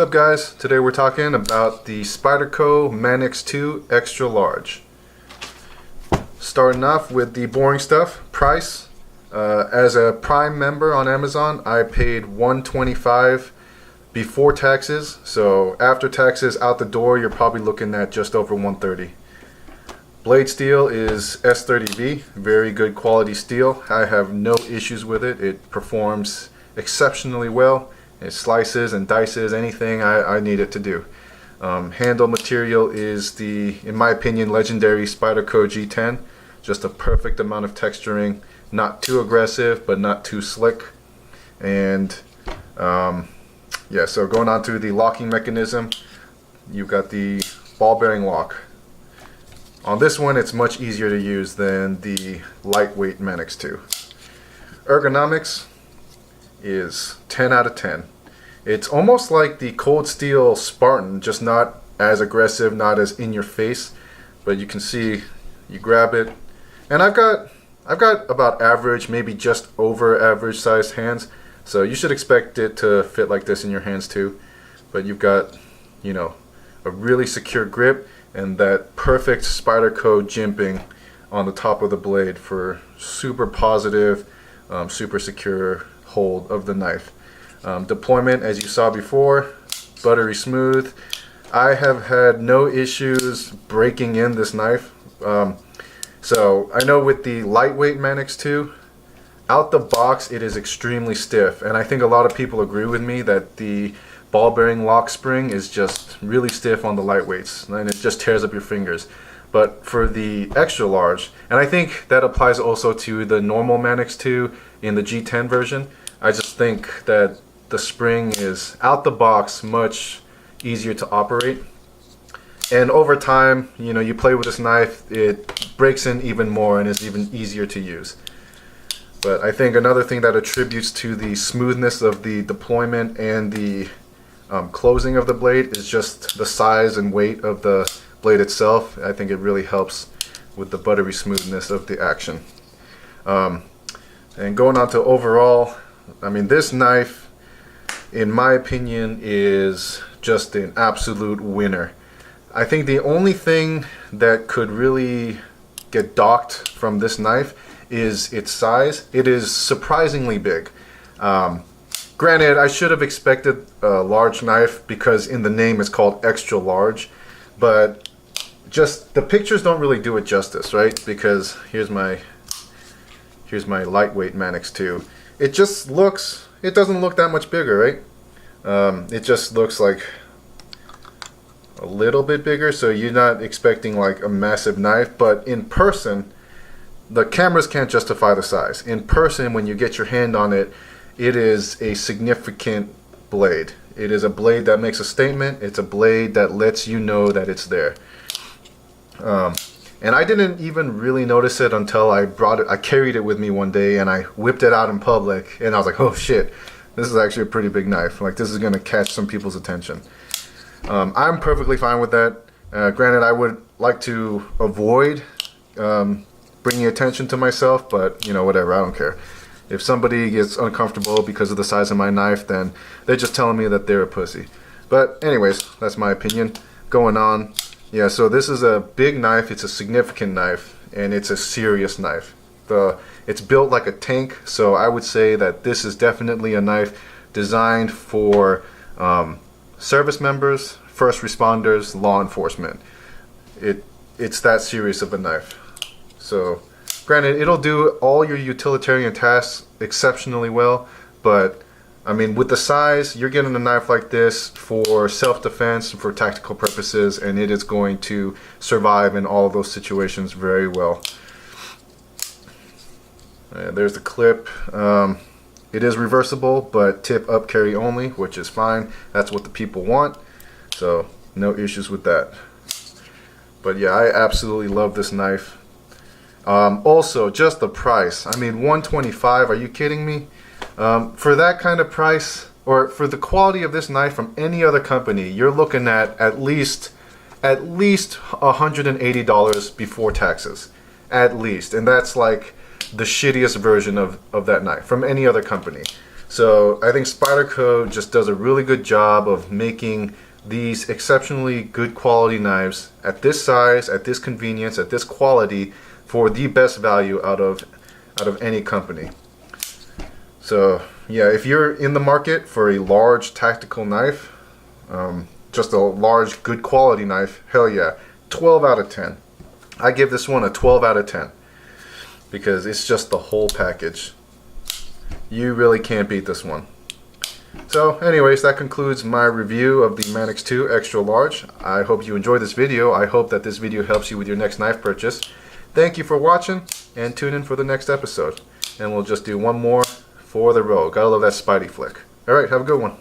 What's up, guys? Today we're talking about the Spyderco Manix 2 Extra Large. Starting off with the boring stuff, price. As a Prime member on Amazon, I paid $125 before taxes. So after taxes out the door, you're probably looking at just over $130. Blade steel is S30V, very good quality steel. I have no issues with it. It performs exceptionally well. It slices and dices anything I need it to do. Handle material is the, in my opinion, legendary Spyderco G10. Just a perfect amount of texturing, not too aggressive but not too slick. And yeah, so going on to the locking mechanism, you've got the ball bearing lock. On this one, it's much easier to use than the lightweight Manix 2. Ergonomics is 10 out of 10. It's almost like the cold steel Spartan, just not as aggressive, not as in your face, but you can see you grab it, and I've got about average, maybe just over average sized hands, so you should expect it to fit like this in your hands too. But you've got, you know, a really secure grip and that perfect Spyderco jimping on the top of the blade for super positive, super secure hold of the knife. Deployment, as you saw before, buttery smooth. I have had no issues breaking in this knife. So I know with the lightweight Manix 2, out the box it is extremely stiff, and I think a lot of people agree with me that the ball bearing lock spring is just really stiff on the lightweights and it just tears up your fingers. But for the extra large, and I think that applies also to the normal Manix 2 in the G10 version, I just think that the spring is out the box much easier to operate. And over time, you know, you play with this knife, it breaks in even more and is even easier to use. But I think another thing that attributes to the smoothness of the deployment and the closing of the blade is just the size and weight of the blade itself. I think it really helps with the buttery smoothness of the action. And going on to overall, I mean, this knife, in my opinion, is just an absolute winner. I think the only thing that could really get docked from this knife is its size. It is surprisingly big. Granted, I should have expected a large knife because in the name it's called extra large, but just the pictures don't really do it justice, right? Because here's my lightweight Manix 2. It just looks, it doesn't look that much bigger, right? It just looks like a little bit bigger, so you're not expecting like a massive knife, but in person, the cameras can't justify the size. In person, when you get your hand on it, it is a significant blade. It is a blade that makes a statement. It's a blade that lets you know that it's there. And I didn't even really notice it until I carried it with me one day and I whipped it out in public and I was like, oh shit, this is actually a pretty big knife. Like, this is gonna catch some people's attention. I'm perfectly fine with that. Granted, I would like to avoid bringing attention to myself, but you know, whatever, I don't care. If somebody gets uncomfortable because of the size of my knife, then they're just telling me that they're a pussy. But anyways, that's my opinion. Going on. Yeah, so this is a big knife, it's a significant knife, and it's a serious knife. It's built like a tank, so I would say that this is definitely a knife designed for service members, first responders, law enforcement. It's that serious of a knife. So, granted, it'll do all your utilitarian tasks exceptionally well, but I mean, with the size, you're getting a knife like this for self-defense and for tactical purposes, and it is going to survive in all of those situations very well. There's the clip. It is reversible, but tip up, carry only, which is fine. That's what the people want, so no issues with that. But yeah, I absolutely love this knife. Also, just the price. I mean, $125, are you kidding me? For that kind of price, or for the quality of this knife from any other company, you're looking at least $180 before taxes, at least. And that's like the shittiest version of that knife from any other company. So I think Spyderco just does a really good job of making these exceptionally good quality knives at this size, at this convenience, at this quality for the best value out of any company. So yeah, if you're in the market for a large tactical knife, just a large good quality knife, hell yeah, 12 out of 10. I give this one a 12 out of 10 because it's just the whole package. You really can't beat this one. So anyways, that concludes my review of the Manix 2 Extra Large. I hope you enjoyed this video. I hope that this video helps you with your next knife purchase. Thank you for watching, and tune in for the next episode. And we'll just do one more for the road. Gotta love that Spidey flick. Alright, have a good one.